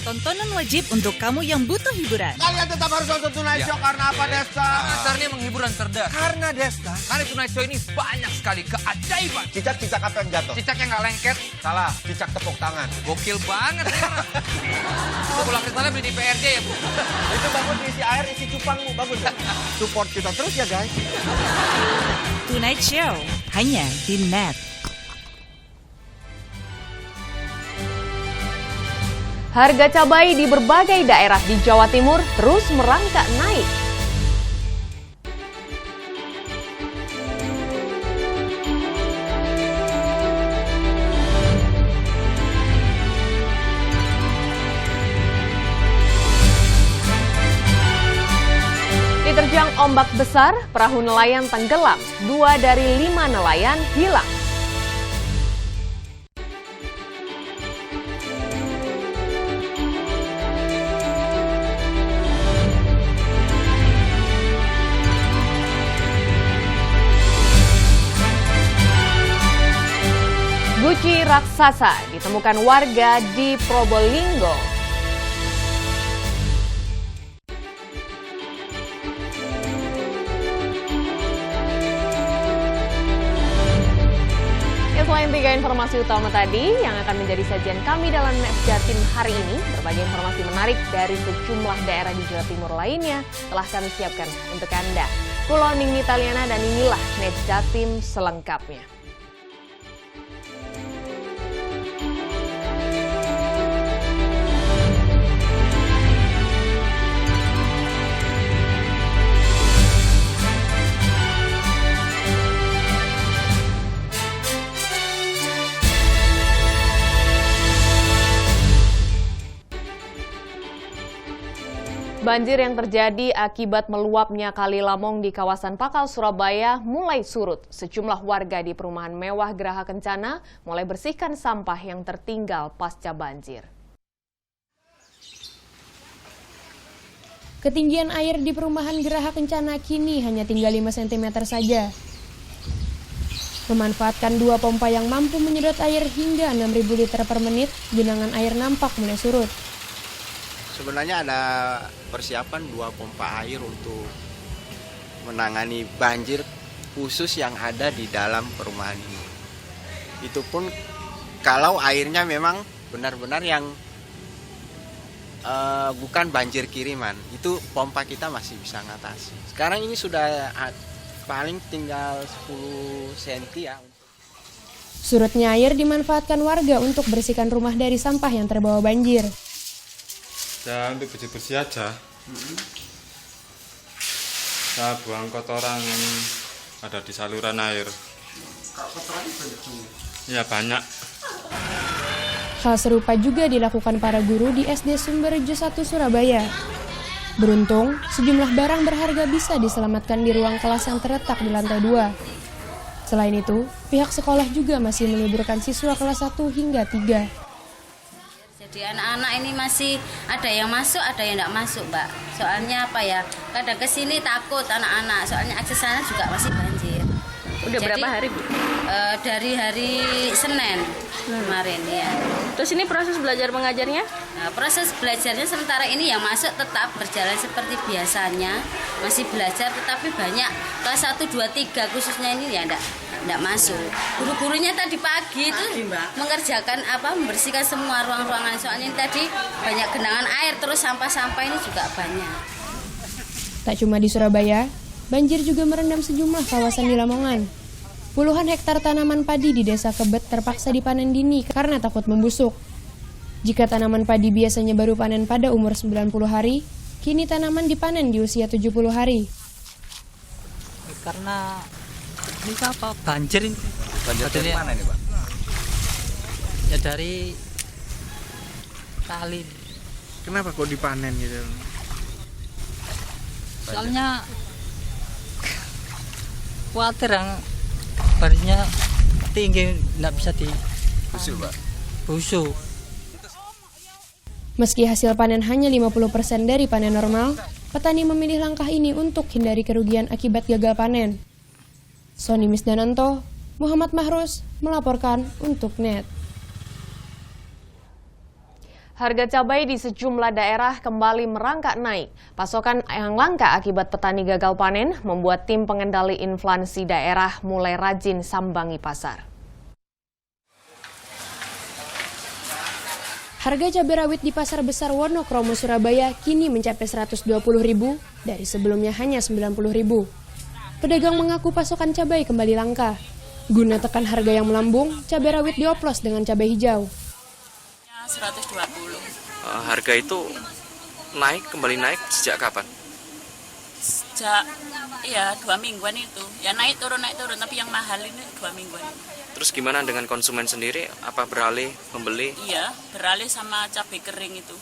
tontonan wajib untuk kamu yang butuh hiburan. Kalian tetap harus nonton Tonight Show karena apa, Desta? Dasarnya menghibur dan cerdas. Karena Desta. Karena Tonight Show ini banyak sekali keajaiban. Cicak-cicak apa yang jatuh? Cicak yang nggak lengket. Salah, cicak tepuk tangan. Gokil banget ya. Itu pulang ke sana beli di PRJ ya, Bu. Itu bagus diisi air, isi cupangmu. Bagus ya? Support kita terus ya, guys. Tonight Show, hanya di Net. Harga cabai di berbagai daerah di Jawa Timur terus merangkak naik. Diterjang ombak besar, perahu nelayan tenggelam. 2 dari 5 nelayan hilang. Guci raksasa ditemukan warga di Probolinggo. Selain 3 informasi utama tadi yang akan menjadi sajian kami dalam Net Jatim hari ini, berbagai informasi menarik dari sejumlah daerah di Jawa Timur lainnya telah kami siapkan untuk Anda. Pulau Ningni Taliana dan inilah Net Jatim selengkapnya. Banjir yang terjadi akibat meluapnya Kali Lamong di kawasan Pakal, Surabaya mulai surut. Sejumlah warga di perumahan mewah Geraha Kencana mulai bersihkan sampah yang tertinggal pasca banjir. Ketinggian air di perumahan Geraha Kencana kini hanya tinggal 5 cm saja. Memanfaatkan 2 pompa yang mampu menyedot air hingga 6.000 liter per menit, genangan air nampak mulai surut. Sebenarnya ada persiapan 2 pompa air untuk menangani banjir khusus yang ada di dalam perumahan ini. Itu pun kalau airnya memang benar-benar yang bukan banjir kiriman, itu pompa kita masih bisa ngatasi. Sekarang ini sudah paling tinggal 10 cm ya. Surutnya air dimanfaatkan warga untuk bersihkan rumah dari sampah yang terbawa banjir. Ya untuk bersih-bersih aja. Saya buang kotoran yang ada di saluran air. Kotorannya banyak semua? Ya banyak. Hal serupa juga dilakukan para guru di SD Sumberjo 1 Surabaya. Beruntung, sejumlah barang berharga bisa diselamatkan di ruang kelas yang terletak di lantai 2. Selain itu, pihak sekolah juga masih meliburkan siswa kelas 1 hingga 3. Jadi anak-anak ini masih ada yang masuk, ada yang tidak masuk, Mbak. Soalnya apa ya, kadang kesini takut anak-anak, soalnya akses sana juga masih banjir. Udah Jadi, berapa hari, Bu? Dari hari Senin kemarin ya. Terus ini proses belajar mengajarnya? Nah, proses belajarnya sementara ini yang masuk tetap berjalan seperti biasanya, masih belajar, tetapi banyak kelas 1, 2, 3 khususnya ini ya enggak masuk. Guru-gurunya tadi pagi itu mengerjakan membersihkan semua ruang-ruangan, soalnya tadi banyak genangan air, terus sampah-sampah ini juga banyak. Tak cuma di Surabaya, banjir juga merendam sejumlah kawasan di Lamongan. Puluhan hektar tanaman padi di Desa Kebet terpaksa dipanen dini karena takut membusuk. Jika tanaman padi biasanya baru panen pada umur 90 hari, kini tanaman dipanen di usia 70 hari. Karena ini apa? Banjir ini. Banjir dari mana nih, Pak? Ya dari kali. Kenapa kok dipanen gitu? Soalnya khawatir yang banjirnya tinggi, nggak bisa Busuk, Pak. busuk. Meski hasil panen hanya 50% dari panen normal, petani memilih langkah ini untuk hindari kerugian akibat gagal panen. Sony Misdananto, Muhammad Mahrus melaporkan untuk NET. Harga cabai di sejumlah daerah kembali merangkak naik. Pasokan yang langka akibat petani gagal panen membuat tim pengendali inflasi daerah mulai rajin sambangi pasar. Harga cabai rawit di Pasar Besar Wonokromo, Surabaya kini mencapai Rp120.000 dari sebelumnya hanya Rp90.000. Pedagang mengaku pasokan cabai kembali langka. Guna tekan harga yang melambung, cabai rawit dioplos dengan cabai hijau. 120. Harga itu kembali naik sejak kapan? Sejak 2 mingguan itu. Ya naik turun, tapi yang mahal ini 2 mingguan. Terus gimana dengan konsumen sendiri? Apa beralih membeli? Iya, beralih sama cabai kering itu.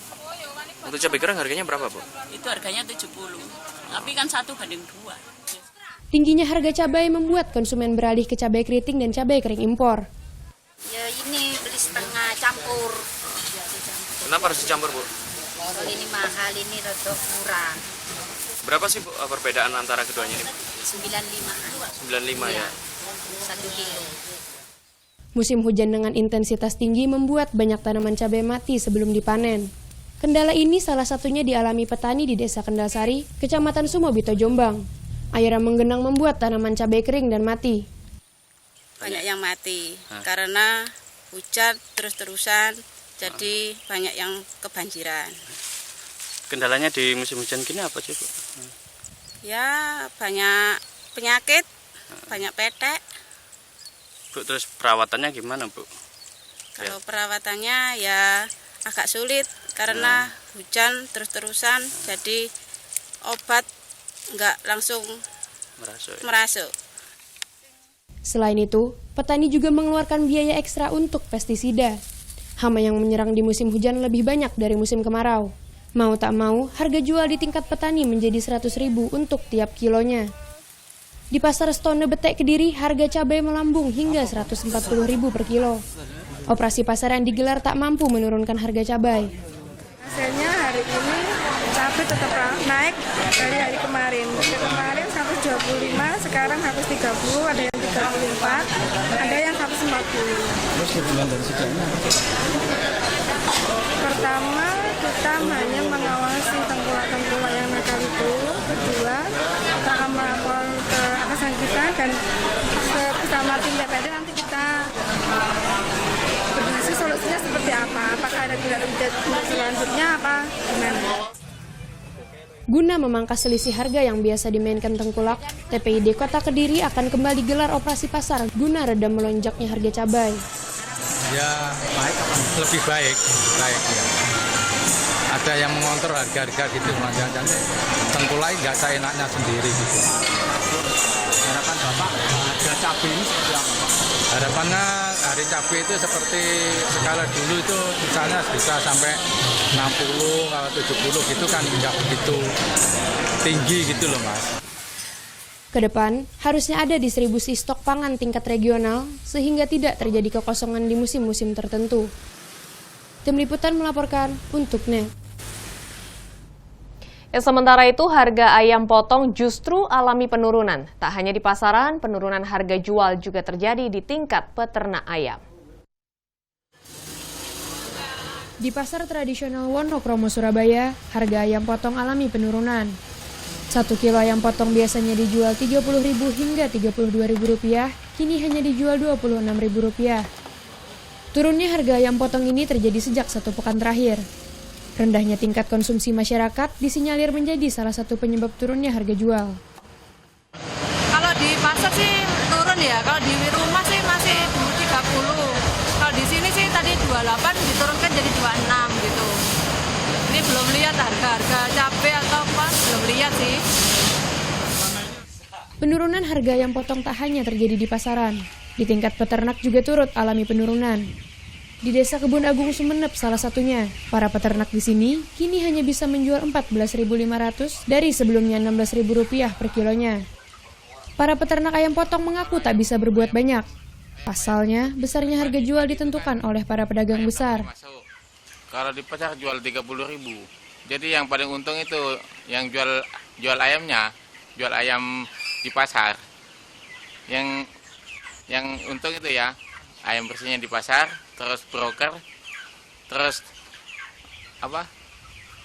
Untuk cabai kering harganya berapa, Bu? Itu harganya 70. Tapi kan 1:2. Tingginya harga cabai membuat konsumen beralih ke cabai keriting dan cabai kering impor. Ya ini beli setengah campur. Kenapa harus dicampur, Bu? Ini mahal, ini rodok murah. Berapa sih, Bu, perbedaan antara keduanya ini? 95. 95 ya. 1 kilo. Musim hujan dengan intensitas tinggi membuat banyak tanaman cabai mati sebelum dipanen. Kendala ini salah satunya dialami petani di Desa Kendalsari, Kecamatan Sumobito, Jombang. Air yang menggenang membuat tanaman cabai kering dan mati. Banyak yang mati karena hujan terus-terusan, jadi banyak yang kebanjiran. Kendalanya di musim hujan gini apa sih, Bu? Ya banyak penyakit, banyak petek. Bu, terus perawatannya gimana, Bu? Kalau perawatannya ya agak sulit karena hujan terus-terusan, jadi obat nggak langsung merasuk. Selain itu, petani juga mengeluarkan biaya ekstra untuk pestisida. Hama yang menyerang di musim hujan lebih banyak dari musim kemarau. Mau tak mau, harga jual di tingkat petani menjadi Rp100.000 untuk tiap kilonya. Di Pasar Stone Betek Kediri, harga cabai melambung hingga Rp140.000 per kilo. Operasi pasar yang digelar tak mampu menurunkan harga cabai. Hasilnya hari ini cabai tetap naik dari hari kemarin. Kemarin 125, sekarang 130, ada yang 34, ada yang 140. Terus hubungan dari sejaknya? Pertama, kita hanya mengawasi tengkulak-tengkulak yang nakal itu. Kedua, kita akan melapor ke atasan kita dan bersama tim DPD nanti kita berdiskusi solusinya seperti apa. Apakah ada tindak lanjut selanjutnya apa gimana? Guna memangkas selisih harga yang biasa dimainkan tengkulak, TPID Kota Kediri akan kembali gelar operasi pasar guna redam melonjaknya harga cabai. Ya baik, lebih baik ya. Ada yang mengontrol harga-harga gitu, jangan tengkulak nggak seenaknya sendiri gitu. Harapan Bapak harga cabai ini seperti apa, Pak? Harapannya hari cabai itu seperti skala dulu itu misalnya bisa sampai 60 kalau 70 gitu kan nggak begitu tinggi gitu loh, Mas. Kedepan, harusnya ada distribusi stok pangan tingkat regional sehingga tidak terjadi kekosongan di musim-musim tertentu. Tim Liputan melaporkan untuk NET. Sementara itu, harga ayam potong justru alami penurunan. Tak hanya di pasaran, penurunan harga jual juga terjadi di tingkat peternak ayam. Di pasar tradisional Wonokromo, Surabaya, harga ayam potong alami penurunan. 1 kilo ayam potong biasanya dijual Rp30.000 hingga Rp32.000, kini hanya dijual Rp26.000. Turunnya harga ayam potong ini terjadi sejak 1 pekan terakhir. Rendahnya tingkat konsumsi masyarakat disinyalir menjadi salah satu penyebab turunnya harga jual. Kalau di pasar sih turun ya, kalau di rumah sih masih 30. Kalau di sini sih tadi 28 diturunkan jadi 26 gitu. Ini belum lihat harga cabai atau apa, belum lihat sih. Penurunan harga ayam potong tak hanya terjadi di pasaran. Di tingkat peternak juga turut alami penurunan. Di Desa Kebun Agung Sumeneb salah satunya, para peternak di sini kini hanya bisa menjual Rp14.500 dari sebelumnya Rp16.000 per kilonya. Para peternak ayam potong mengaku tak bisa berbuat banyak. Pasalnya, besarnya harga jual ditentukan oleh para pedagang besar. Kalau di pasar jual 30.000. Jadi yang paling untung itu yang jual ayamnya, jual ayam di pasar. Yang untung itu ya, ayam bersihnya di pasar, terus broker, terus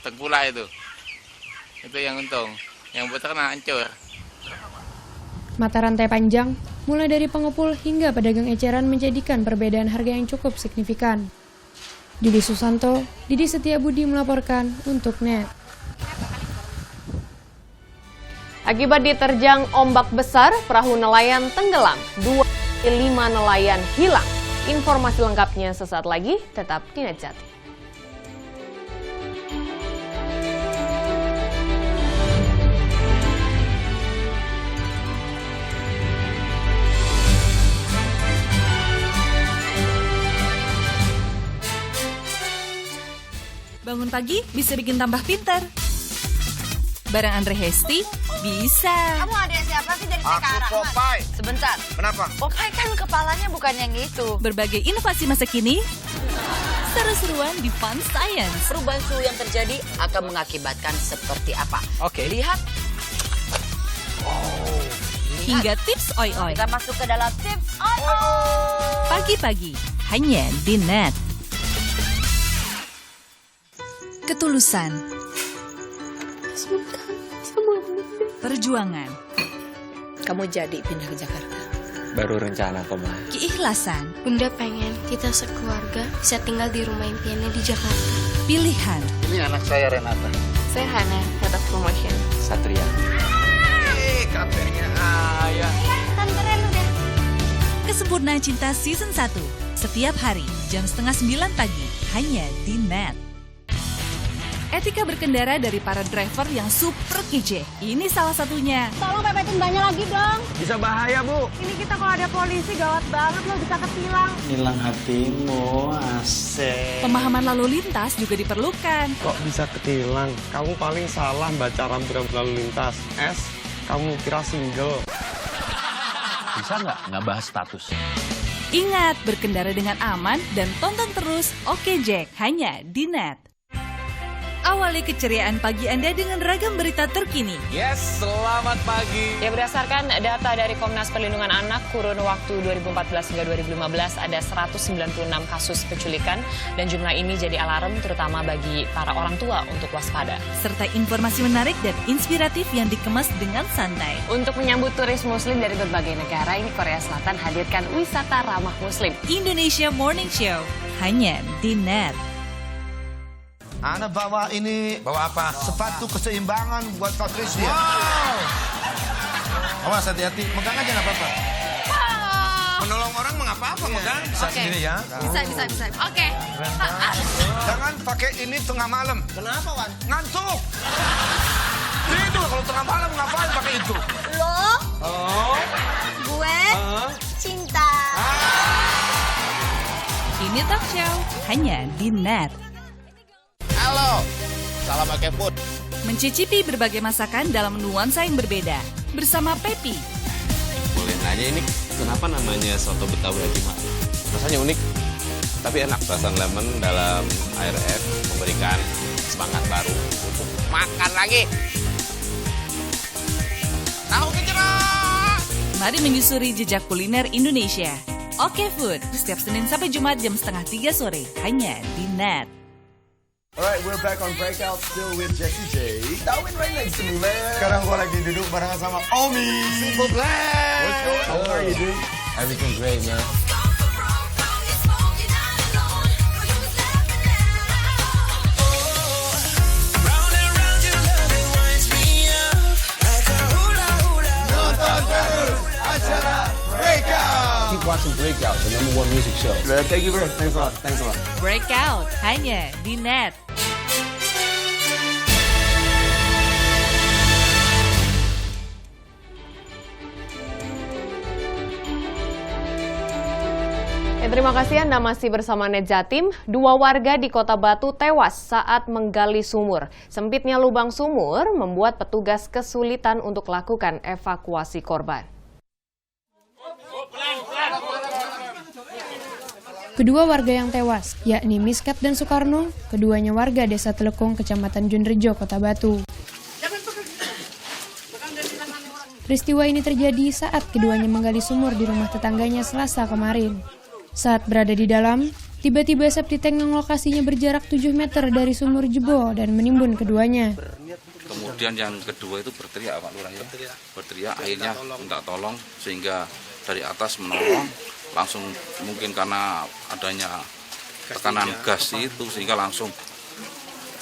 tengkulak itu yang untung, yang beternak hancur. Mata rantai panjang, mulai dari pengepul hingga pedagang eceran menjadikan perbedaan harga yang cukup signifikan. Didi Susanto, Didi Setiabudi melaporkan untuk NET. Akibat diterjang ombak besar, perahu nelayan tenggelam, 5 nelayan hilang. Informasi lengkapnya sesaat lagi, tetap di NET Jatim. Bangun pagi bisa bikin tambah pintar. Barang Andre Hesti bisa. Kamu adik siapa sih dari sekarang? Aku Popeye. Sebentar. Kenapa? Popeye kan kepalanya bukan yang itu. Berbagai inovasi masa kini, seru-seruan di Fun Science. Perubahan suhu yang terjadi akan mengakibatkan seperti apa? Oke. Lihat. Hingga tips oi-oi. Kita masuk ke dalam tips oi-oi. Pagi-pagi, hanya di NET. Ketulusan, perjuangan, kamu jadi pindah ke Jakarta. Baru rencana kok, Ma. keikhlasan, Bunda pengen kita sekeluarga bisa tinggal di rumah impiannya di Jakarta. pilihan. Ini anak saya Renata. Saya Hana, Head of Promotion. Satria. Katanya ayah. Tante Ren udah. Kesempurnaan Cinta Season 1. Setiap hari, jam 8:30 pagi, hanya di NET. Etika berkendara dari para driver yang super kece. Ini salah satunya. Tolong pepetin banyak lagi dong. Bisa bahaya, Bu. Ini kita kalau ada polisi gawat banget loh, bisa ketilang. Hilang hatimu, asik. Pemahaman lalu lintas juga diperlukan. Kok bisa ketilang? Kamu paling salah baca rambu-rambu lalu lintas. S, kamu kira single. Bisa nggak bahas status? Ingat, berkendara dengan aman dan tonton terus Oke Jack, hanya di NET. Awali keceriaan pagi Anda dengan ragam berita terkini. Yes, selamat pagi. Ya, berdasarkan data dari Komnas Perlindungan Anak, kurun waktu 2014 hingga 2015 ada 196 kasus penculikan dan jumlah ini jadi alarm terutama bagi para orang tua untuk waspada. Serta informasi menarik dan inspiratif yang dikemas dengan santai. Untuk menyambut turis muslim dari berbagai negara, ini Korea Selatan hadirkan wisata ramah muslim. Indonesia Morning Show, hanya di NET. Ana bawa ini. Bawa apa? Sepatu keseimbangan buat Patricia. Wow. Awas hati-hati, megang aja nggak apa-apa. Menolong orang mengapa-apa, megang. Bisa sendiri ya. Bisa. Oke. Jangan pakai ini tengah malam. Kenapa, Wan? Ngantuk. Itu kalau tengah malam ngapain pakai itu? Lo? Gue? Cinta. Ini talk show, hanya di NET. Halo, salam pakai food. Mencicipi berbagai masakan dalam nuansa yang berbeda. Bersama Pepi. Boleh nanya ini kenapa namanya soto Betawi Haji Ma'ruf? Rasanya unik, tapi enak. Perasaan lemon dalam air es memberikan semangat baru untuk makan lagi. Tahu gejrot. Mari menyusuri jejak kuliner Indonesia. Oke Food, setiap Senin sampai Jumat jam 2:30 sore, hanya di NET. Alright, we're back on Breakout, still with Jesse J. Darwin right next to me, man. Sekarang gua lagi duduk barengan sama Omi. Simple Black. What's going on? How are you, dude? Everything great, man. Keep watching Breakout, the #1 music show. Thank you, bro. Thanks a lot. Breakout, hanya di NET. Terima kasih Anda masih bersama NET Jatim. 2 warga di Kota Batu tewas saat menggali sumur. Sempitnya lubang sumur membuat petugas kesulitan untuk melakukan evakuasi korban. Kedua warga yang tewas, yakni Miskat dan Soekarno, keduanya warga Desa Telekung, Kecamatan Junrejo, Kota Batu. Peristiwa ini terjadi saat keduanya menggali sumur di rumah tetangganya Selasa kemarin. Saat berada di dalam, Tiba-tiba septic tank yang lokasinya berjarak 7 meter dari sumur jebol dan menimbun keduanya. Kemudian yang kedua itu berteriak Pak Lurah ya. Berteriak akhirnya minta tolong sehingga dari atas menolong langsung, mungkin karena adanya tekanan gas itu sehingga langsung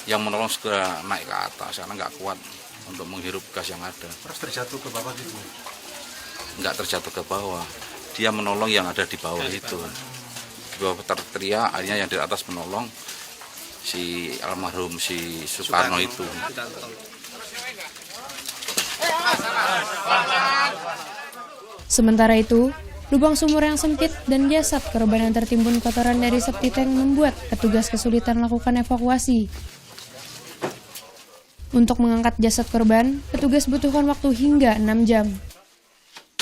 yang menolong segera naik ke atas karena nggak kuat untuk menghirup gas yang ada. Terus terjatuh ke bawah gitu? Nggak terjatuh ke bawah, dia menolong yang ada di bawah itu. Di bawah terteriak, akhirnya yang di atas menolong si almarhum si Sukarno itu. Sementara itu, lubang sumur yang sempit dan jasad korban yang tertimbun kotoran dari septic tank membuat petugas kesulitan melakukan evakuasi. Untuk mengangkat jasad korban, petugas butuhkan waktu hingga 6 jam.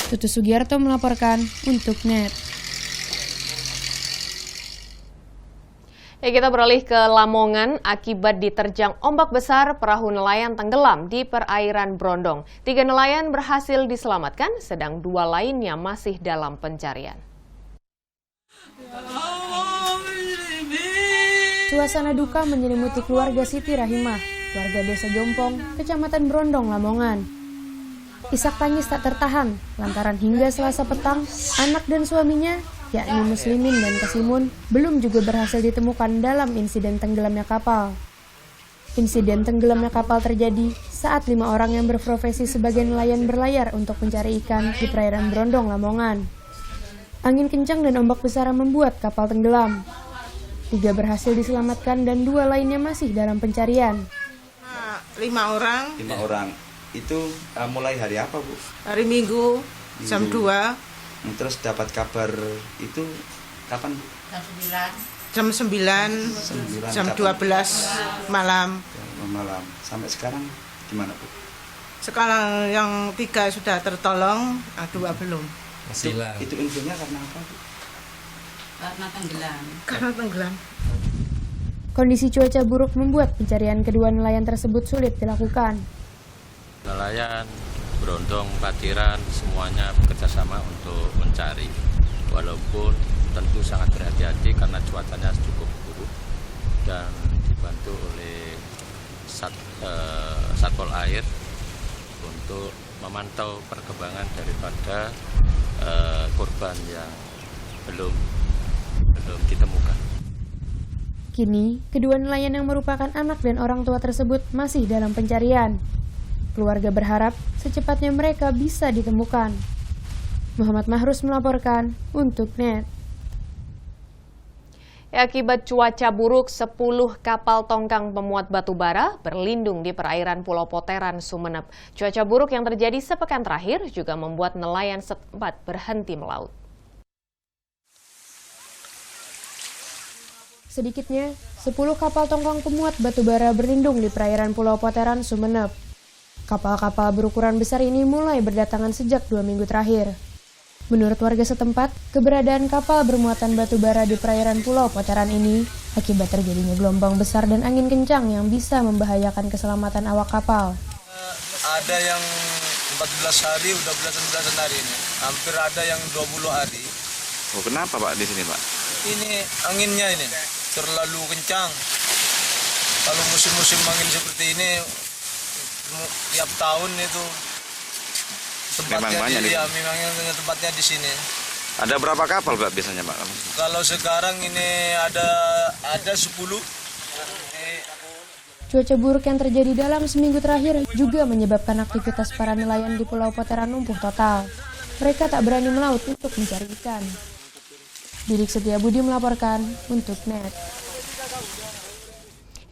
Tutu Sugiarto melaporkan untuk NET. Ya, kita beralih ke Lamongan. Akibat diterjang ombak besar, perahu nelayan tenggelam di perairan Brondong. 3 nelayan berhasil diselamatkan, sedang 2 lainnya masih dalam pencarian. Suasana duka menyelimuti keluarga Siti Rahimah, warga Desa Jompong, Kecamatan Brondong, Lamongan. Isak tangis tak tertahan, lantaran hingga Selasa petang, anak dan suaminya, yakni Muslimin dan Kasimun, belum juga berhasil ditemukan dalam insiden tenggelamnya kapal. Insiden tenggelamnya kapal terjadi saat 5 orang yang berprofesi sebagai nelayan berlayar untuk mencari ikan di perairan Brondong, Lamongan. Angin kencang dan ombak besar membuat kapal tenggelam. 3 berhasil diselamatkan dan 2 lainnya masih dalam pencarian. 5 orang. 5 orang. Itu mulai hari apa, Bu? Hari Minggu, jam 2. Terus dapat kabar itu kapan, Bu? Jam 9. Jam 12 malam. Malam. Sampai sekarang gimana, Bu? Sekarang yang 3 sudah tertolong, 2 belum. Itu infonya karena apa, Bu? Karena tenggelam. Kondisi cuaca buruk membuat pencarian kedua nelayan tersebut sulit dilakukan. Nelayan, Brondong, Patiran, semuanya bekerjasama untuk mencari. Walaupun tentu sangat berhati-hati karena cuacanya cukup buruk dan dibantu oleh Satpol Air untuk memantau perkembangan daripada korban yang belum ditemukan. Kini, kedua nelayan yang merupakan anak dan orang tua tersebut masih dalam pencarian. Keluarga berharap secepatnya mereka bisa ditemukan. Muhammad Mahrus melaporkan untuk NET. Akibat cuaca buruk, 10 kapal tongkang pemuat batu bara berlindung di perairan Pulau Poteran, Sumeneb. Cuaca buruk yang terjadi sepekan terakhir juga membuat nelayan setempat berhenti melaut. Sedikitnya, 10 kapal tongkang pemuat batu bara berlindung di perairan Pulau Poteran, Sumeneb. Kapal-kapal berukuran besar ini mulai berdatangan sejak 2 minggu terakhir. Menurut warga setempat, keberadaan kapal bermuatan batu bara di perairan Pulau Poteran ini akibat terjadinya gelombang besar dan angin kencang yang bisa membahayakan keselamatan awak kapal. Ada yang 14 hari, udah belasan hari ini. Hampir ada yang 20 hari. Oh, kenapa Pak di sini, Pak? Ini anginnya ini terlalu kencang. Kalau musim-musim angin seperti ini tiap tahun itu tempatnya memang tempatnya di sini. Ada berapa kapal Pak biasanya, Pak? Kalau sekarang ini ada 10. Cuaca buruk yang terjadi dalam seminggu terakhir juga menyebabkan aktivitas para nelayan di Pulau Poteran lumpuh total. Mereka tak berani melaut untuk mencari ikan. Didik Setiabudi melaporkan untuk NET.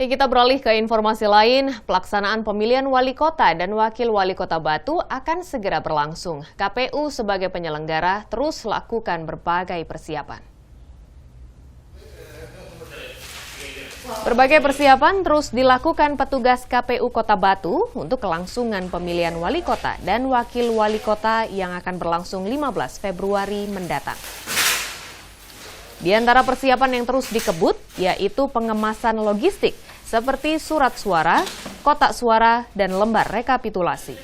Kita beralih ke informasi lain. Pelaksanaan pemilihan wali kota dan wakil wali kota Batu akan segera berlangsung. KPU sebagai penyelenggara terus lakukan berbagai persiapan. Berbagai persiapan terus dilakukan petugas KPU Kota Batu untuk kelangsungan pemilihan wali kota dan wakil wali kota yang akan berlangsung 15 Februari mendatang. Di antara persiapan yang terus dikebut, yaitu pengemasan logistik seperti surat suara, kotak suara, dan lembar rekapitulasi.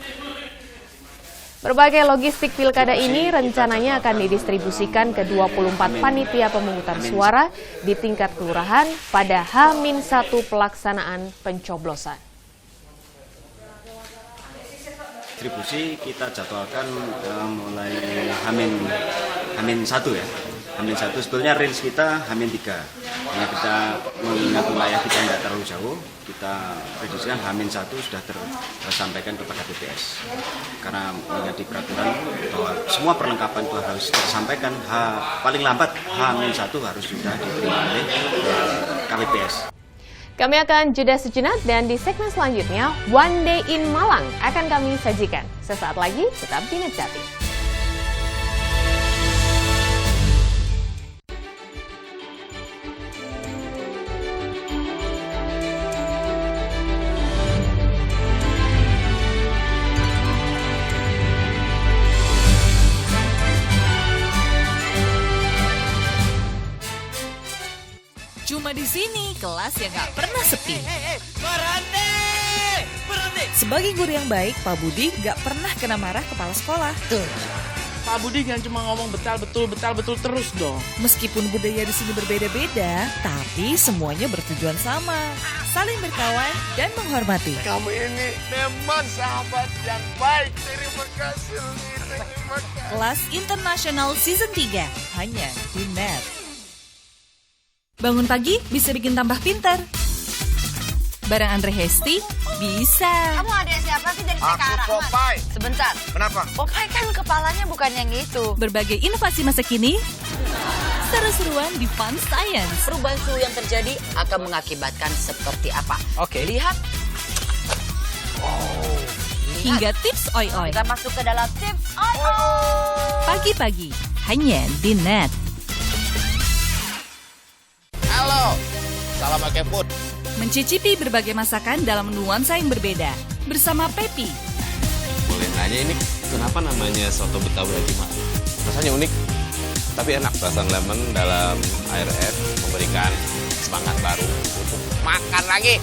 Berbagai logistik pilkada ini rencananya akan didistribusikan ke 24 panitia pemungutan suara di tingkat kelurahan pada H-1 pelaksanaan pencoblosan. Distribusi kita jadwalkan mulai H-1 ya. H-1 sebetulnya range kita H-3. Karena kita mengingat wilayah kita tidak terlalu jauh, kita prediksikan H-1 sudah tersampaikan kepada BPS. Karena menjadi peraturan bahwa semua perlengkapan itu harus tersampaikan paling lambat H-1 harus sudah diterima oleh KPPS. Kami akan jeda sejenak dan di segmen selanjutnya One Day in Malang akan kami sajikan. Sesaat lagi tetap di Net Jatim. Cuma di sini kelas yang gak pernah sepi. Berhenti! Sebagai guru yang baik, Pak Budi gak pernah kena marah kepala sekolah. Tuh. Pak Budi jangan cuma ngomong betul terus dong. Meskipun budaya di sini berbeda-beda, tapi semuanya bertujuan sama, saling berkawan dan menghormati. Kamu ini memang sahabat yang baik. Terima kasih. Kelas Internasional Season 3 hanya di Net. Bangun pagi bisa bikin tambah pintar. Bareng Andre Hesti bisa. Kamu adik siapa sih dari sekarang? Aku Popeye. Sebentar. Kenapa? Popeye kan kepalanya bukan yang itu. Berbagai inovasi masa kini, seru-seruan di Fun Science. Perubahan suhu yang terjadi akan mengakibatkan seperti apa? Oke. Lihat. Hingga tips oi-oi. Kita masuk ke dalam tips oi-oi. Pagi-pagi hanya di Net. Halo, salam pakai food. Mencicipi berbagai masakan dalam nuansa yang berbeda bersama Pepi. Boleh nanya ini kenapa namanya soto Betawi Haji Ma'ruf? Rasanya unik, tapi enak. Rasa lemon dalam air es memberikan semangat baru untuk makan lagi.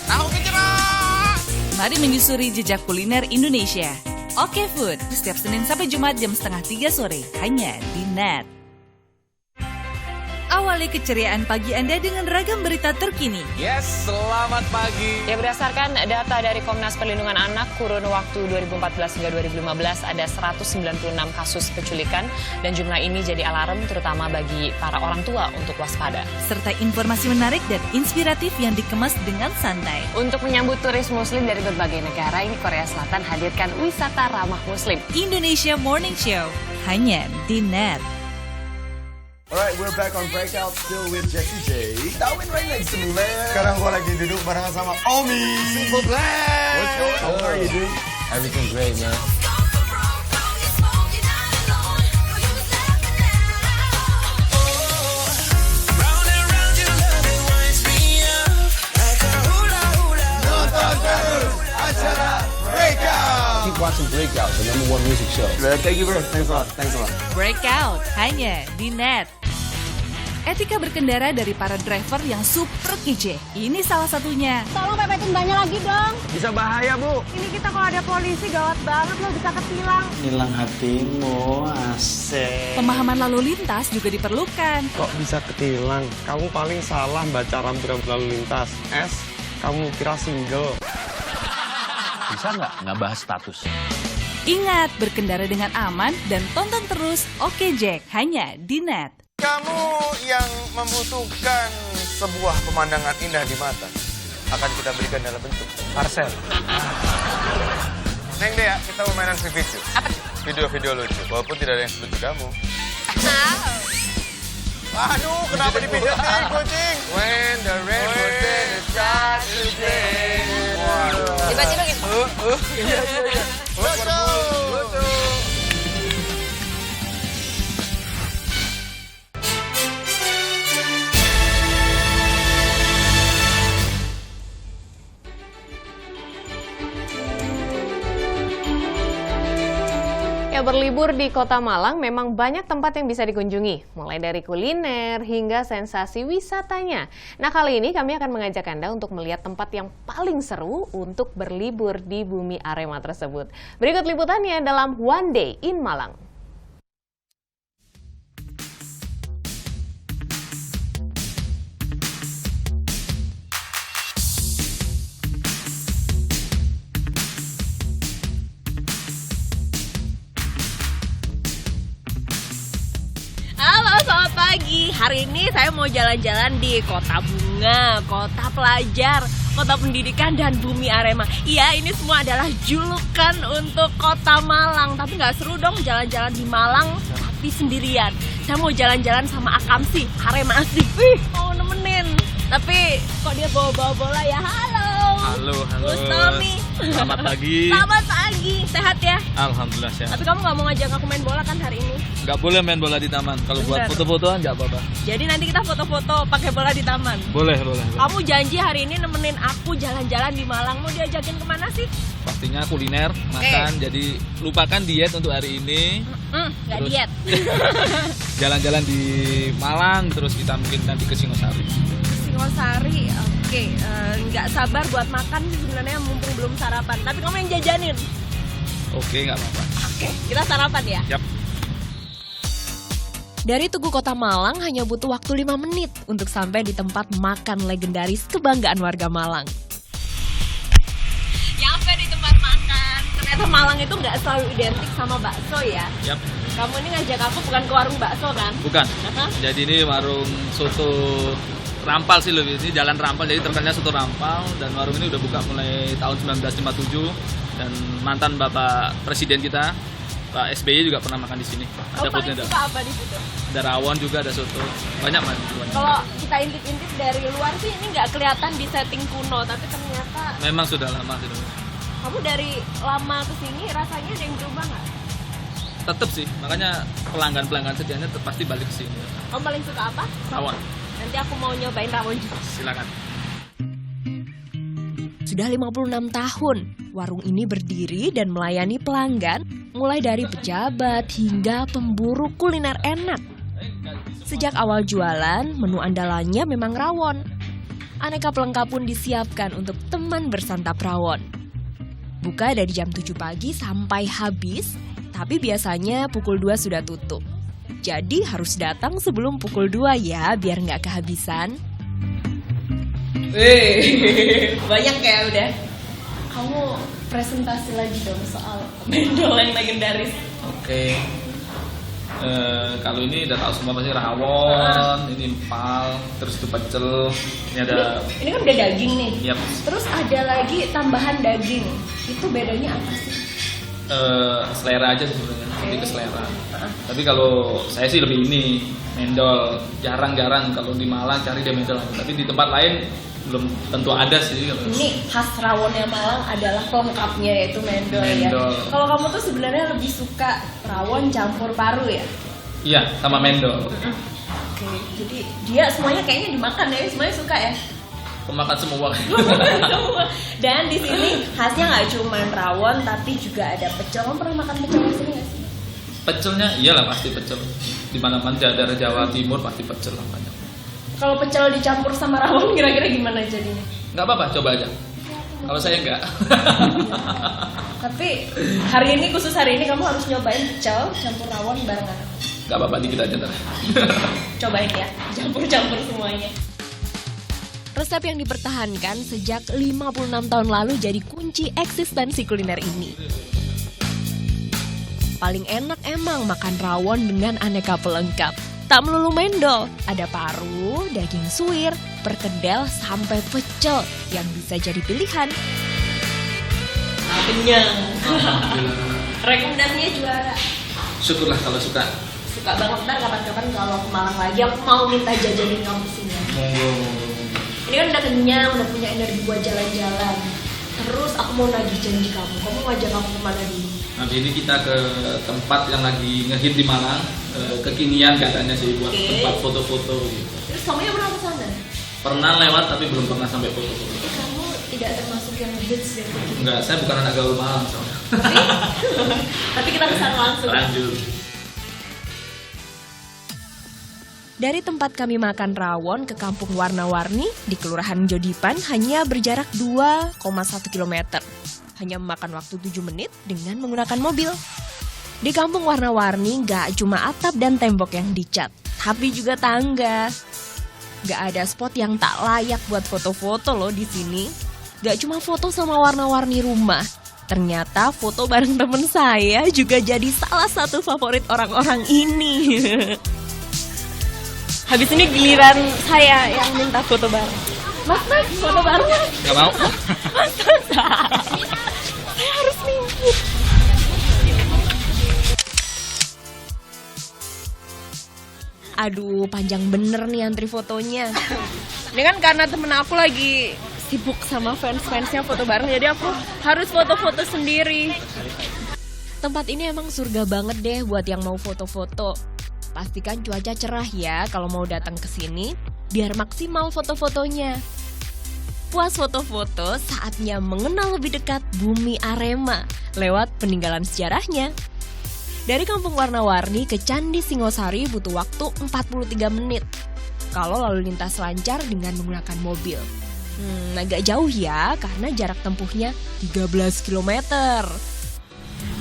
Tahu gejrot. Mari menyusuri jejak kuliner Indonesia. Oke Food, setiap Senin sampai Jumat jam 2:30 sore, hanya di Net. Awali keceriaan pagi Anda dengan ragam berita terkini. Yes, selamat pagi. Ya, berdasarkan data dari Komnas Perlindungan Anak, kurun waktu 2014 hingga 2015 ada 196 kasus penculikan dan jumlah ini jadi alarm terutama bagi para orang tua untuk waspada. Serta informasi menarik dan inspiratif yang dikemas dengan santai. Untuk menyambut turis muslim dari berbagai negara, ini Korea Selatan hadirkan wisata ramah muslim. Indonesia Morning Show, hanya di Net. Alright, we're back on Breakout, still with Jessie J. Darwin Reynolds sembilan. Sekarang gua lagi duduk barengan sama Omi. Simple Plan. What's going on? How are you doing? Everything great, man. Keep watching Breakout, the #1 music show. Thank you, bro. Thanks a lot. Thanks a lot. Breakout, hanya di Net. Etika berkendara dari para driver yang super kece. Ini salah satunya. Tolong pepetin banyak lagi dong. Bisa bahaya, Bu. Ini kita kalau ada polisi gawat banget loh, bisa ketilang. Nilang hatimu, asik. Pemahaman lalu lintas juga diperlukan. Kok bisa ketilang? Kamu paling salah baca rambu-rambu lalu lintas. S, kamu kira single. Bisa nggak bahas status? Ingat, berkendara dengan aman dan tonton terus Oke Jack, hanya di Net. Kamu yang membutuhkan sebuah pemandangan indah di mata akan kita berikan dalam bentuk parcel. Neng Dea, kita mau mainan video. Video-video lucu, walaupun tidak ada yang selucu kamu. Aduh, kenapa dipijetin kucing? When the rain is start to rain. Tiba-tiba gitu. Lucu. berlibur di Kota Malang memang banyak tempat yang bisa dikunjungi, mulai dari kuliner hingga sensasi wisatanya. Nah, kali ini kami akan mengajak Anda untuk melihat tempat yang paling seru untuk berlibur di bumi Arema tersebut. Berikut liputannya dalam One Day in Malang. Halo, selamat pagi. Hari ini saya mau jalan-jalan di Kota Bunga, Kota Pelajar, Kota Pendidikan, dan Bumi Arema. Iya, ini semua adalah julukan untuk Kota Malang. Tapi nggak seru dong jalan-jalan di Malang tapi sendirian. Saya mau jalan-jalan sama Akamsi, Arema asik. Mau nemenin. Tapi kok dia bawa-bawa bola ya? Halo. Halo. Gus Tommy. Selamat pagi. Selamat pagi. Sehat ya? Alhamdulillah sehat. Tapi kamu nggak mau ngajak aku main bola kan hari ini? Nggak boleh main bola di taman. Kalau buat foto-fotoan nggak apa-apa. Jadi nanti kita foto-foto pakai bola di taman. Boleh. Kamu janji hari ini nemenin aku jalan-jalan di Malang. Mau diajakin kemana sih? Pastinya kuliner, makan. Jadi lupakan diet untuk hari ini. Nggak diet. Jalan-jalan di Malang, terus kita mungkin nanti ke Singosari. Singosari, oke. Nggak sabar buat makan sebenarnya mumpung belum sarapan. Tapi kamu yang jajanin. Oke, nggak apa-apa. Oke, kita sarapan ya? Yap. Dari Tugu Kota Malang hanya butuh waktu 5 menit untuk sampai di tempat makan legendaris kebanggaan warga Malang. Sampai di tempat makan. Ternyata Malang itu nggak selalu identik sama bakso ya? Yap. Kamu ini ngajak aku bukan ke warung bakso kan? Bukan. Jadi ini warung soto Rampal sih lebih. Ini Jalan Rampal, jadi terkenalnya soto Rampal. Dan warung ini udah buka mulai tahun 1957. Dan mantan Bapak Presiden kita, Pak SBY juga pernah makan di sini. Ada paling suka apa di situ? Ada rawon juga, ada soto. Banyak. Kalau kita intip-intip dari luar sih ini nggak kelihatan di setting kuno, tapi ternyata memang sudah lama. Kamu dari lama kesini rasanya ada yang berubah nggak? Tetap sih, makanya pelanggan setianya pasti balik ke sini. Kamu paling suka apa? Rawon. Nanti aku mau nyobain rawon juga. Silakan. Sudah 56 tahun, warung ini berdiri dan melayani pelanggan mulai dari pejabat hingga pemburu kuliner enak. Sejak awal jualan, menu andalannya memang rawon. Aneka pelengkap pun disiapkan untuk teman bersantap rawon. Buka dari jam 7 pagi sampai habis, tapi biasanya pukul 2 sudah tutup. Jadi harus datang sebelum pukul 2 ya, biar nggak kehabisan. Banyak ya udah. Kamu presentasi lagi dong soal mendol yang legendaris. Oke. Kalau ini udah tahu semua pasti rawon, ini empal, terus itu pecel, ini ada. Ini kan udah daging nih. Yap. Terus ada lagi tambahan daging. Itu bedanya apa sih? Selera aja sebenarnya, lebih ke selera. Tapi kalau saya sih lebih ini mendol. Jarang-jarang kalau di Malang cari dia mendol. Tapi di tempat lain belum tentu ada sih. Ini khas rawonnya Malang adalah pelengkapnya yaitu mendol ya. Kalau kamu tuh sebenarnya lebih suka rawon campur paru ya? Iya, sama mendol. Oke, jadi dia semuanya kayaknya dimakan ya, semuanya suka ya? Pemakan semua. Dan di sini khasnya nggak cuma rawon tapi juga ada pecel. Kamu pernah makan pecel di sini nggak sih? Pecelnya iyalah pasti pecel. Di mana-mana daerah Jawa Timur pasti pecel lah banyak. Kalau pecel dicampur sama rawon kira-kira gimana jadinya? Nggak apa-apa, coba aja. Kalau saya nggak. Tapi hari ini, khusus hari ini kamu harus nyobain pecel campur rawon barengan. Nggak apa-apa, dikit aja ntar. Cobain ya, campur-campur semuanya. Resep yang dipertahankan sejak 56 tahun lalu jadi kunci eksistensi kuliner ini. Paling enak emang makan rawon dengan aneka pelengkap. Tak melulu mendol, ada paru, daging suwir, perkedel, sampai pecel yang bisa jadi pilihan. Kenyang. Rekomendasinya juara. Syukurlah kalau suka. Suka banget, ntar kapan-kapan kalau ke Malang lagi aku mau minta jajanin kamu sini. Monggo. Ini kan udah kenyang, udah punya energi buat jalan-jalan. Terus aku mau nagih janji kamu ngajak aku kemana dulu? Nanti ini kita ke tempat yang lagi ngehit di Malang, kekinian katanya sih buat tempat foto-foto gitu. Terus kamu yang pernah ke sana? Pernah lewat tapi belum pernah sampai foto-foto. Kamu tidak termasuk yang hits dan begitu. Enggak, saya bukan anak gaul malam soalnya. Tapi kita kesana langsung. Lanjut. Dari tempat kami makan rawon ke kampung warna-warni di Kelurahan Jodipan hanya berjarak 2,1 km. Hanya memakan waktu 7 menit dengan menggunakan mobil. Di kampung warna-warni gak cuma atap dan tembok yang dicat, tapi juga tangga. Gak ada spot yang tak layak buat foto-foto loh di sini. Gak cuma foto sama warna-warni rumah. Ternyata foto bareng temen saya juga jadi salah satu favorit orang-orang ini. Habis ini giliran saya yang minta foto bareng. Mas, foto bareng. Gak mau. Mas, saya harus minggir. Aduh, panjang bener nih antri fotonya. Ini kan karena temen aku lagi sibuk sama fans-fansnya foto bareng, jadi aku harus foto-foto sendiri. Tempat ini emang surga banget deh buat yang mau foto-foto. Pastikan cuaca cerah ya kalau mau datang ke sini, biar maksimal foto-fotonya. Puas foto-foto, saatnya mengenal lebih dekat bumi Arema lewat peninggalan sejarahnya. Dari Kampung Warna-Warni ke Candi Singosari butuh waktu 43 menit. Kalau lalu lintas lancar dengan menggunakan mobil. Agak jauh ya, karena jarak tempuhnya 13 km.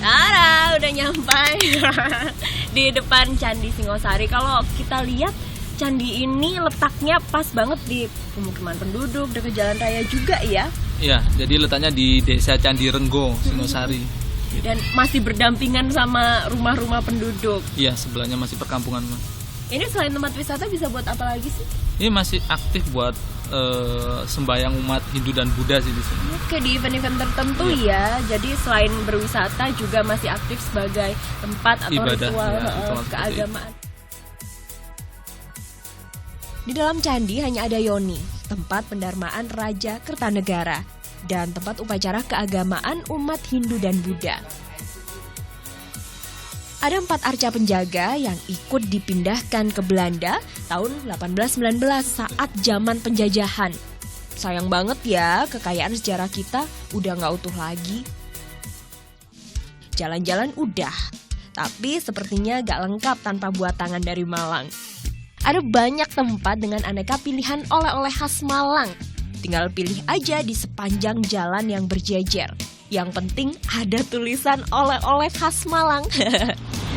Tara, udah nyampai di depan Candi Singosari. Kalau kita lihat, candi ini letaknya pas banget di pemukiman penduduk, dekat jalan raya juga ya. Iya, jadi letaknya di Desa Candi Renggo, Singosari. Dan masih berdampingan sama rumah-rumah penduduk. Iya, sebelahnya masih perkampungan. Ini selain tempat wisata bisa buat apa lagi sih? Ini masih aktif buat sembahyang umat Hindu dan Buddha sih di sini. Oke, di event-event tertentu ya. Jadi selain berwisata juga masih aktif sebagai tempat atau ibadah, ritual keagamaan. Di dalam candi hanya ada Yoni, tempat pendarmaan Raja Kertanegara, dan tempat upacara keagamaan umat Hindu dan Buddha. Ada 4 arca penjaga yang ikut dipindahkan ke Belanda tahun 1819 saat zaman penjajahan. Sayang banget ya, kekayaan sejarah kita udah gak utuh lagi. Jalan-jalan udah, tapi sepertinya gak lengkap tanpa buat tangan dari Malang. Ada banyak tempat dengan aneka pilihan oleh-oleh khas Malang. Tinggal pilih aja di sepanjang jalan yang berjejer. Yang penting ada tulisan oleh-oleh khas Malang.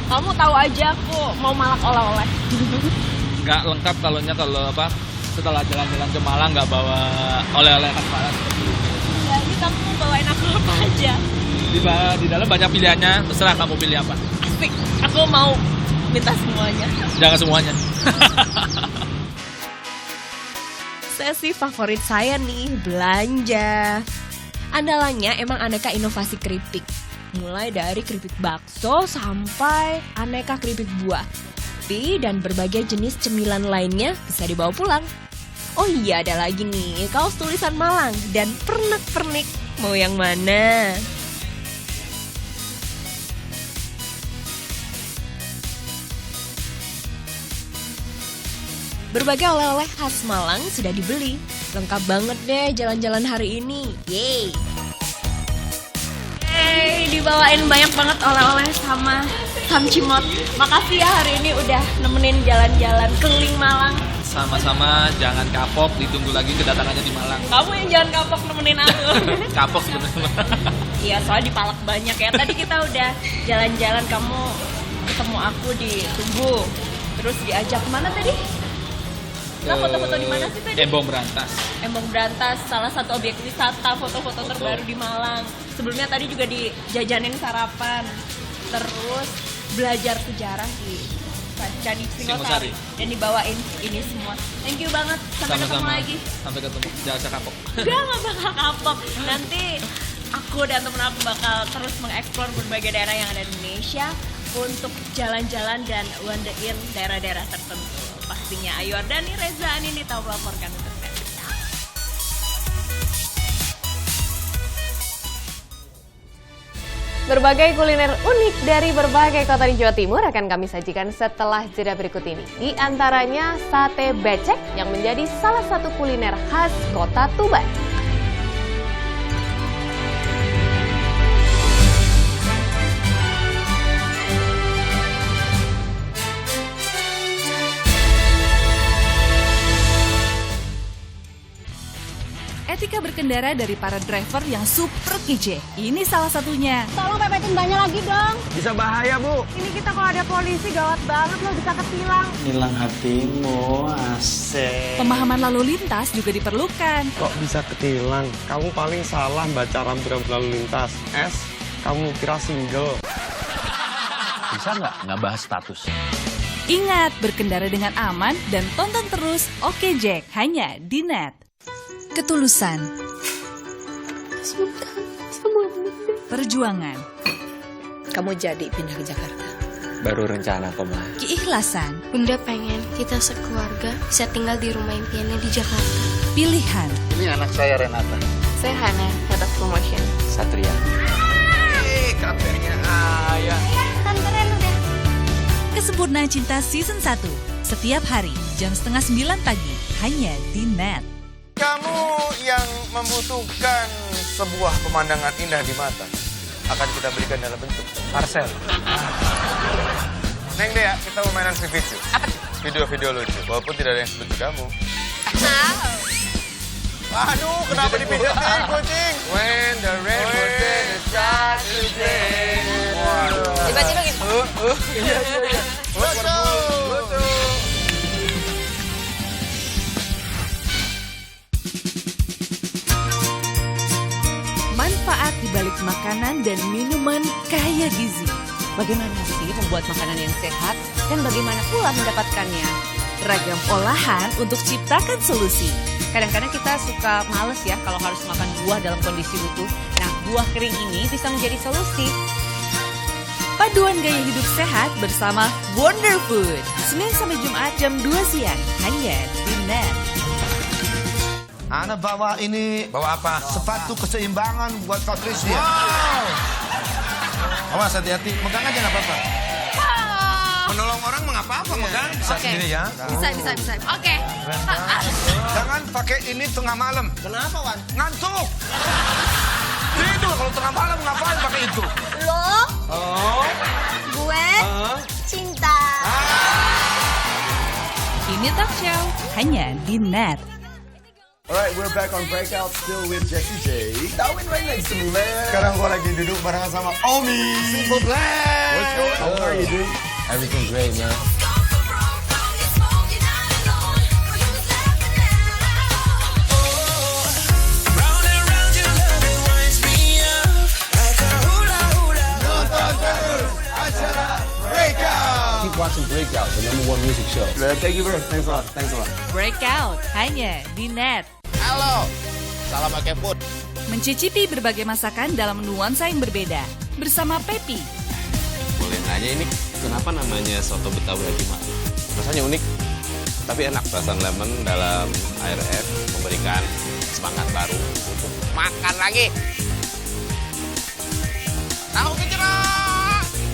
Kamu tahu aja aku mau malak oleh-oleh. Nggak lengkap kalau setelah jalan-jalan ke Malang nggak bawa oleh-oleh khas Malang. Ya, ini kamu mau bawain aku apa aja? Di dalam banyak pilihannya, terserah kamu pilih apa. Asik, aku mau minta semuanya. Jangan semuanya. Sesi favorit saya nih, belanja. Andalannya emang aneka inovasi keripik. Mulai dari keripik bakso sampai aneka keripik buah. Mie dan berbagai jenis cemilan lainnya bisa dibawa pulang. Oh iya, ada lagi nih, kaos tulisan Malang dan pernek-pernik. Mau yang mana? Berbagai oleh-oleh khas Malang sudah dibeli. Lengkap banget deh jalan-jalan hari ini. Yeay! Hey, dibawain banyak banget oleh-oleh sama Sam Cimot. Makasih ya hari ini udah nemenin jalan-jalan keliling Malang. Sama-sama, jangan kapok, ditunggu lagi kedatangannya di Malang. Kamu yang jangan kapok nemenin aku. Kapok sebenarnya. Iya, soalnya dipalak banyak ya. Tadi kita udah jalan-jalan, kamu ketemu aku di Tugu. Terus diajak kemana tadi? Kita foto-foto di mana sih tadi? Embong Brantas. Embong Brantas, salah satu objek wisata foto-foto terbaru di Malang. Sebelumnya tadi juga dijajanin sarapan. Terus belajar sejarah di Candi Singosari. Dan dibawain ini semua. Thank you banget. Sampai ketemu lagi. Sampai ketemu. Jangan kapok. Gak bakal kapok. Nanti aku dan temen aku bakal terus mengeksplor berbagai daerah yang ada di Indonesia untuk jalan-jalan dan wonder-in daerah-daerah tertentu. Pastinya Ayu Ardani, Reza Anindi tahu melaporkan untuk Net. Berbagai kuliner unik dari berbagai kota di Jawa Timur akan kami sajikan setelah jeda berikut ini. Di antaranya sate becek yang menjadi salah satu kuliner khas kota Tuban. Etika berkendara dari para driver yang super kece. Ini salah satunya. Tolong pepetin banyak lagi dong. Bisa bahaya, Bu. Ini kita kalau ada polisi gawat banget loh, bisa ketilang. Hilang hatimu, asik. Pemahaman lalu lintas juga diperlukan. Kok bisa ketilang? Kamu paling salah baca rambu-rambu lalu lintas. S, kamu kira single. Bisa nggak bahas status? Ingat, berkendara dengan aman dan tonton terus Oke Jack hanya di Net. Ketulusan, perjuangan, Kamu jadi pindah ke Jakarta. Baru rencana kok, Ma. keikhlasan, Bunda pengen kita sekeluarga bisa tinggal di rumah impiannya di Jakarta. pilihan, Ini anak saya, Renata. Saya Hana, Head of Promotion. Satria. Kaptennya ayah. Kan keren udah. kesempurnaan cinta season 1. Setiap hari jam 8:30 pagi hanya di Net. Kamu yang membutuhkan sebuah pemandangan indah di mata akan kita berikan dalam bentuk parcel. Neng Dea, kita mau mainan video. Video-video lucu, walaupun tidak ada yang selucu kamu. Aduh, kenapa dipijetin, kucing? When the rain starts to rain. Tiba-tiba gitu. Iya. Lucu. Manfaat di balik makanan dan minuman kaya gizi. Bagaimana sih membuat makanan yang sehat dan bagaimana pula mendapatkannya? Ragam olahan untuk ciptakan solusi. Kadang-kadang kita suka males ya kalau harus makan buah dalam kondisi utuh. Nah, buah kering ini bisa menjadi solusi. Paduan gaya hidup sehat bersama Wonder Food. Senin sampai Jumat jam 2 siang hanya di Net. Ana bawa ini. Bawa apa? Sepatu keseimbangan buat Patricia. Wow. Awas hati-hati, megang aja nggak apa-apa. Menolong orang mengapa-apa, megang. Bisa sendiri ya. Bisa. Oke. Jangan pakai ini tengah malam. Kenapa, Wan? Ngantuk. Tidur kalau tengah malam ngapain pakai itu? Lo, gue, cinta. Ini talk show hanya di Net. Alright, we're back on Breakout, still with Jessie J. Darwin right next to me, man. Sekarang gua lagi duduk barengan sama Omi. Simple Plan. What's going on? How are you, dude? Everything great, man. Keep watching Breakout, the #1 music show. Thank you, bro. Thanks a lot. Breakout hanya di Net. Halo. Salam pakai food. Mencicipi berbagai masakan dalam nuansa yang berbeda. Bersama Pepi, Boleh nanya ini kenapa namanya soto Betawi Haji Ma'ruf? Rasanya unik, tapi enak. Rasa lemon dalam air es memberikan semangat baru untuk makan lagi. Tahu gejrot.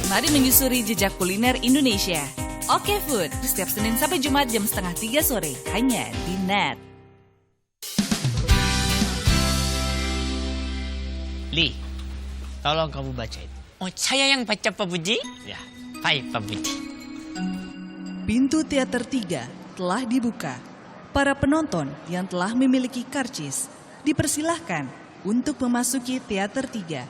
mari menyusuri jejak kuliner Indonesia. Oke Food, setiap Senin sampai Jumat jam 2:30 sore, hanya di Net. Li, tolong kamu baca itu. Oh, saya yang baca Pak Budi? Ya, baik Pak Budi. Pintu teater 3 telah dibuka. Para penonton yang telah memiliki karcis dipersilahkan untuk memasuki teater 3.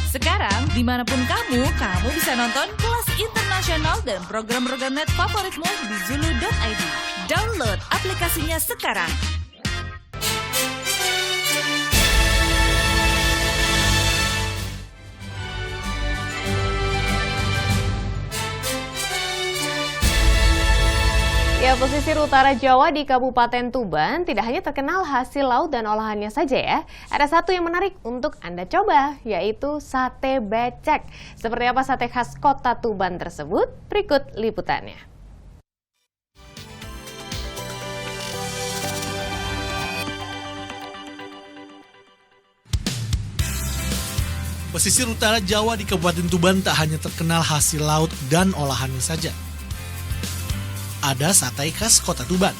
Sekarang, dimanapun kamu bisa nonton kelas internasional dan program-program net favoritmu di Zulu.id. Download aplikasinya sekarang. Ya, pesisir utara Jawa di Kabupaten Tuban tidak hanya terkenal hasil laut dan olahannya saja ya. Ada satu yang menarik untuk Anda coba, yaitu sate becek. Seperti apa sate khas kota Tuban tersebut? Berikut liputannya. Pesisir utara Jawa di Kabupaten Tuban tak hanya terkenal hasil laut dan olahannya saja. Ada sate khas kota Tuban.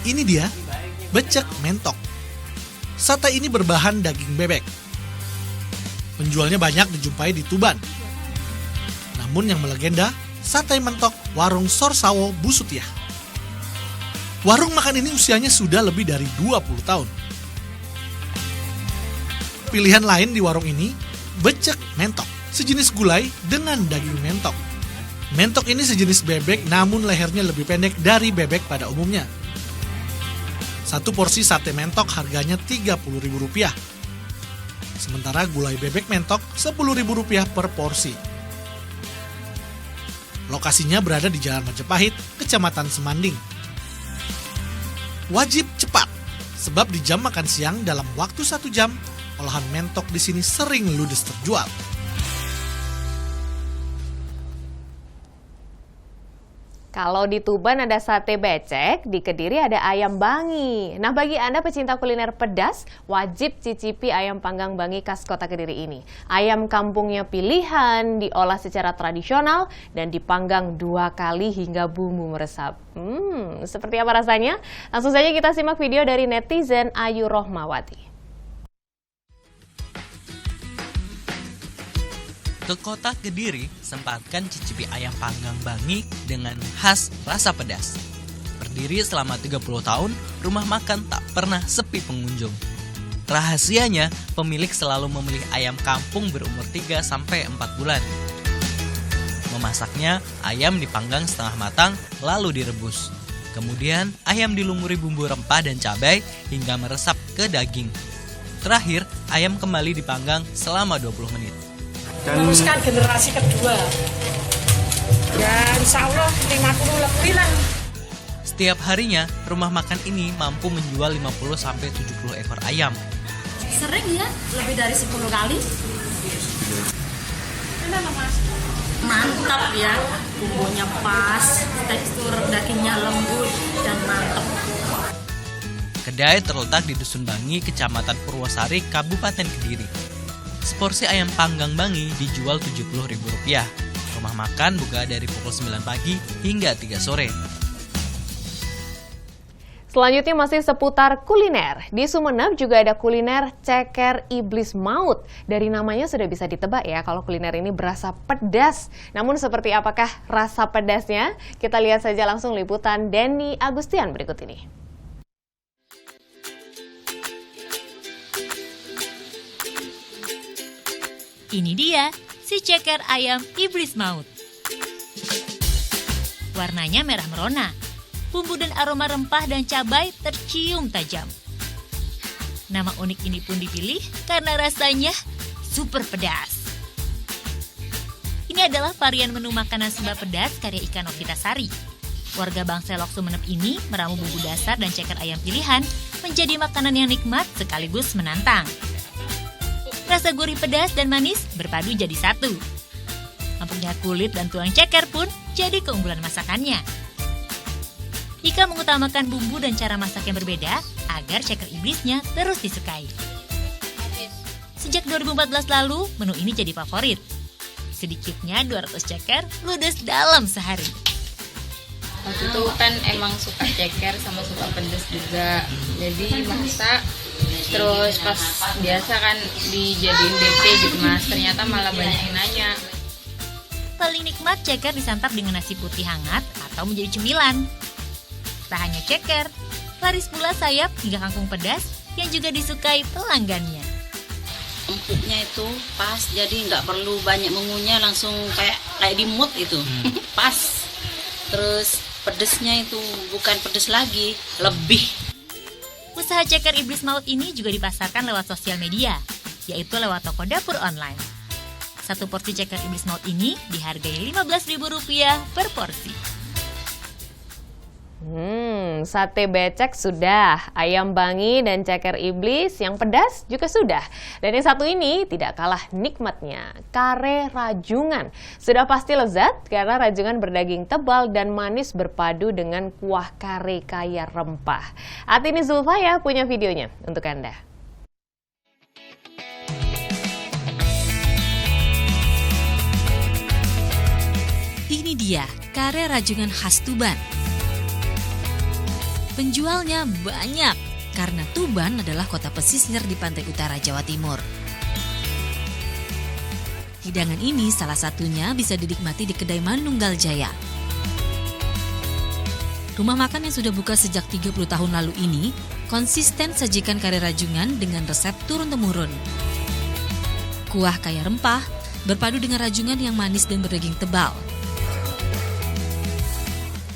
Ini dia, becek mentok. Sate ini berbahan daging bebek. Penjualnya banyak dijumpai di Tuban. Namun yang melegenda, sate mentok warung Sorsawo Bu Sutiah. Warung makan ini usianya sudah lebih dari 20 tahun. pilihan lain di warung ini, becek mentok, sejenis gulai dengan daging mentok. Mentok ini sejenis bebek namun lehernya lebih pendek dari bebek pada umumnya. Satu porsi sate mentok harganya Rp30.000. Sementara gulai bebek mentok Rp10.000 per porsi. Lokasinya berada di Jalan Majapahit, Kecamatan Semanding. Wajib cepat, sebab di jam makan siang dalam waktu 1 jam, olahan mentok di sini sering ludes terjual. Kalau di Tuban ada sate becek, di Kediri ada ayam bangi. Nah, bagi Anda pecinta kuliner pedas, wajib cicipi ayam panggang bangi khas kota Kediri ini. Ayam kampungnya pilihan, diolah secara tradisional, dan dipanggang 2 kali hingga bumbu meresap. Seperti apa rasanya? Langsung saja kita simak video dari netizen Ayu Rohmawati. Ke kota Kediri, sempatkan cicipi ayam panggang bangi dengan khas rasa pedas. Berdiri selama 30 tahun, rumah makan tak pernah sepi pengunjung. Rahasianya, pemilik selalu memilih ayam kampung berumur 3-4 bulan. Memasaknya, ayam dipanggang setengah matang, lalu direbus. Kemudian, ayam dilumuri bumbu rempah dan cabai hingga meresap ke daging. Terakhir, ayam kembali dipanggang selama 20 menit. Meneruskan generasi kedua. Ya insya Allah 50 lebih lah. Setiap harinya, rumah makan ini mampu menjual 50-70 ekor ayam. Sering ya, lebih dari 10 kali. Mantap ya, bumbunya pas, tekstur dagingnya lembut dan mantap. Kedai terletak di Dusun Bangi, Kecamatan Purwosari, Kabupaten Kediri. Seporsi ayam panggang bangi dijual Rp70.000. Rumah makan buka dari pukul 9 pagi hingga 3 sore. Selanjutnya masih seputar kuliner. Di Sumeneb juga ada kuliner ceker iblis maut. Dari namanya sudah bisa ditebak ya kalau kuliner ini berasa pedas. Namun seperti apakah rasa pedasnya? Kita lihat saja langsung liputan Denny Agustian berikut ini. Ini dia, si ceker ayam iblis maut. Warnanya merah merona. Bumbu dan aroma rempah dan cabai tercium tajam. Nama unik ini pun dipilih karena rasanya super pedas. Ini adalah varian menu makanan sumba pedas karya Ika Novitasari. Warga Bangselok Sumeneb ini meramu bumbu dasar dan ceker ayam pilihan menjadi makanan yang nikmat sekaligus menantang. Rasa gurih pedas dan manis berpadu jadi satu. Empuknya kulit dan tulang ceker pun jadi keunggulan masakannya. Ika mengutamakan bumbu dan cara masak yang berbeda agar ceker iblisnya terus disukai. Sejak 2014 lalu, menu ini jadi favorit. Sedikitnya 200 ceker ludes dalam sehari. Waktu itu kan emang suka ceker sama suka pedas juga. Jadi masak. Terus pas biasa kan dijadiin DP gitu mas, ternyata malah banyak yang nanya. Paling nikmat ceker disantap dengan nasi putih hangat atau menjadi cemilan. Tak hanya ceker, laris pula sayap hingga kangkung pedas yang juga disukai pelanggannya. Empuknya itu pas, jadi nggak perlu banyak mengunyah, langsung kayak di mood itu. Pas. Terus pedesnya itu bukan pedes lagi, lebih. Usaha ceker iblis maut ini juga dipasarkan lewat sosial media, yaitu lewat toko dapur online. Satu porsi ceker iblis maut ini dihargai Rp15.000 per porsi. Sate becek sudah, ayam bangi dan ceker iblis yang pedas juga sudah. Dan yang satu ini tidak kalah nikmatnya, kare rajungan. Sudah pasti lezat karena rajungan berdaging tebal dan manis berpadu dengan kuah kare kaya rempah. Atini Zulfaya punya videonya untuk Anda. Ini dia, kare rajungan khas Tuban. Penjualnya banyak, karena Tuban adalah kota pesisir di pantai utara Jawa Timur. Hidangan ini salah satunya bisa dinikmati di kedai Manunggal Jaya. Rumah makan yang sudah buka sejak 30 tahun lalu ini, konsisten sajikan kare rajungan dengan resep turun-temurun. Kuah kaya rempah, berpadu dengan rajungan yang manis dan berdaging tebal.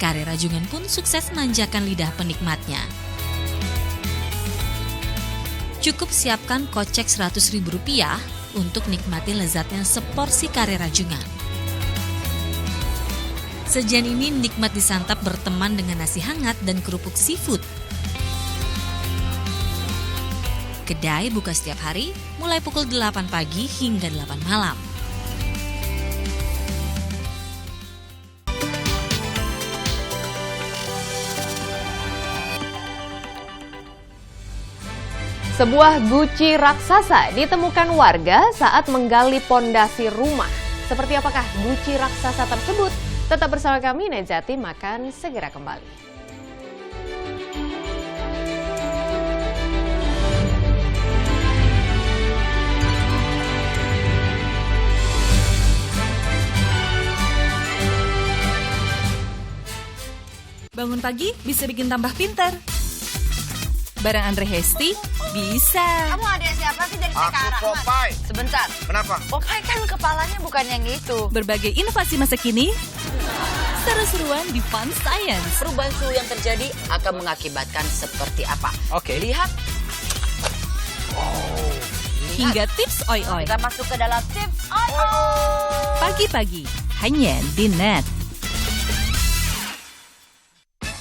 Kare rajungan pun sukses memanjakan lidah penikmatnya. Cukup siapkan kocek Rp100.000 untuk nikmati lezatnya seporsi kare rajungan. Sajian ini nikmat disantap berteman dengan nasi hangat dan kerupuk seafood. Kedai buka setiap hari, mulai pukul 8 pagi hingga 8 malam. Sebuah guci raksasa ditemukan warga saat menggali pondasi rumah. Seperti apakah guci raksasa tersebut? Tetap bersama kami, Nejatim akan segera kembali. Bangun pagi bisa bikin tambah pintar. Barang Andre Hesti bisa. Kamu adik siapa sih dari sekarang? Aku Popeye. Sebentar. Kenapa? Popeye kan kepalanya bukan yang itu. Berbagai inovasi masa kini, seru-seruan di Fun Science. Perubahan suhu yang terjadi akan mengakibatkan seperti apa? Oke. Lihat. Hingga tips oi-oi. Kita masuk ke dalam tips oi-oi. Pagi-pagi, hanya di Net.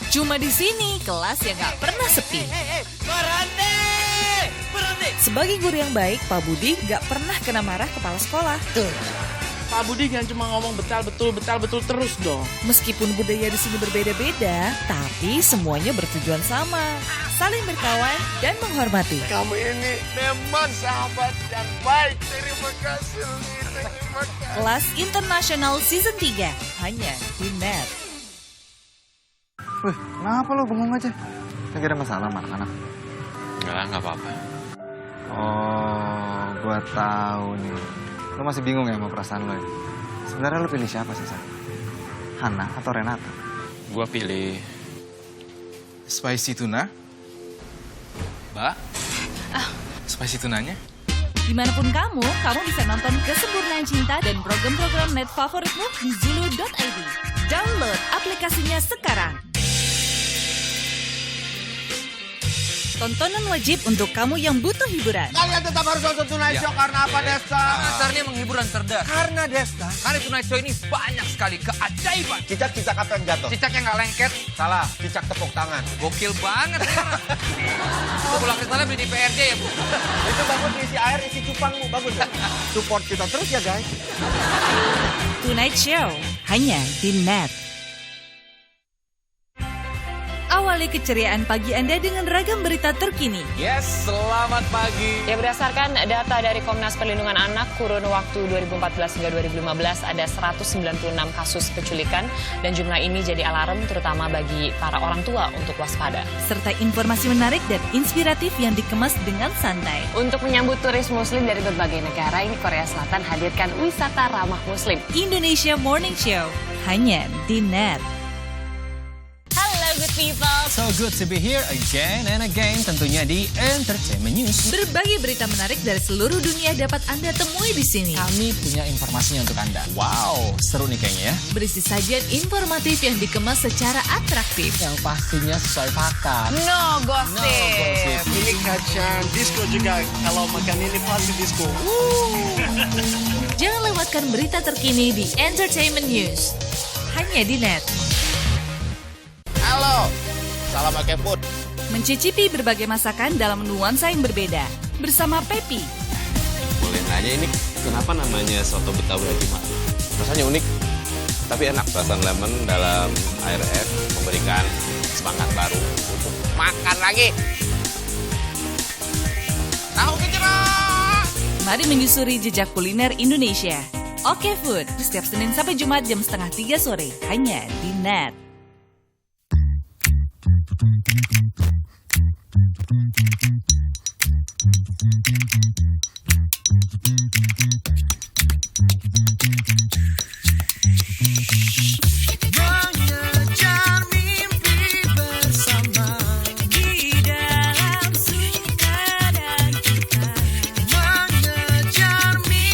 Cuma di sini, kelas yang gak pernah sepi. Berhenti! Sebagai guru yang baik, Pak Budi gak pernah kena marah kepala sekolah. Pak Budi jangan cuma ngomong betal betul terus dong. Meskipun budaya di sini berbeda-beda, tapi semuanya bertujuan sama. Saling berkawan dan menghormati. Kamu ini memang sahabat yang baik. Terima kasih. Kelas Internasional Season 3, hanya di Net. Wih, kenapa lo bengong aja? Lagi ada masalah sama anak-anak? Enggak, nggak apa-apa. Oh, gua tahu nih. Lo masih bingung ya sama perasaan lo ya? Sebenarnya lo pilih siapa sih, San? Hana atau Renata? Gua pilih Spicy tuna? Mbak. Spicy tunanya? Dimanapun kamu bisa nonton Kesempurnaan Cinta dan program-program Net favoritmu di Zulu.id. Download aplikasinya sekarang. Tontonan wajib untuk kamu yang butuh hiburan. Kalian tetap harus nonton Tonight Show karena apa, Desta? Dasarnya menghibur dan cerdas. Karena Desta. Karena Tonight Show ini banyak sekali keajaiban. Cicak apa yang jatuh? Cicak yang nggak lengket. Salah, cicak tepuk tangan. Gokil banget. Itu bola kristalnya beli di PRJ ya, Bu? Itu bagus isi air, isi cupangmu. Bagus ya? Support kita terus ya, guys. Tonight Show, hanya di Net. Awali keceriaan pagi Anda dengan ragam berita terkini. Yes, selamat pagi. Ya, berdasarkan data dari Komnas Perlindungan Anak, kurun waktu 2014 hingga 2015 ada 196 kasus penculikan dan jumlah ini jadi alarm terutama bagi para orang tua untuk waspada. Serta informasi menarik dan inspiratif yang dikemas dengan santai. Untuk menyambut turis muslim dari berbagai negara, ini Korea Selatan hadirkan wisata ramah muslim. Indonesia Morning Show, hanya di Net. Good people. So good to be here again and again, tentunya di Entertainment News. Berbagai berita menarik dari seluruh dunia dapat Anda temui di sini. Kami punya informasinya untuk Anda. Wow, seru nih kayaknya ya. Berisi sajian informatif yang dikemas secara atraktif. Yang pastinya sesuai fakta. No gossip. Ini kacang disco juga. Kalau makan ini pasti disco. Jangan lewatkan berita terkini di Entertainment News. Hanya di Net. Halo, salam pakai food. Mencicipi berbagai masakan dalam nuansa yang berbeda. Bersama Pepi. Boleh nanya ini kenapa namanya soto Betawi Haji Mak? Rasanya unik, tapi enak. Perasaan lemon dalam air es memberikan semangat baru untuk makan lagi. Tahu gejrot! Mari menyusuri jejak kuliner Indonesia. Oke Food, setiap Senin sampai Jumat jam 2:30 sore. Hanya di Net. Mengejar mimpi bersama di dalam suka dan duka. Mengejar mimpi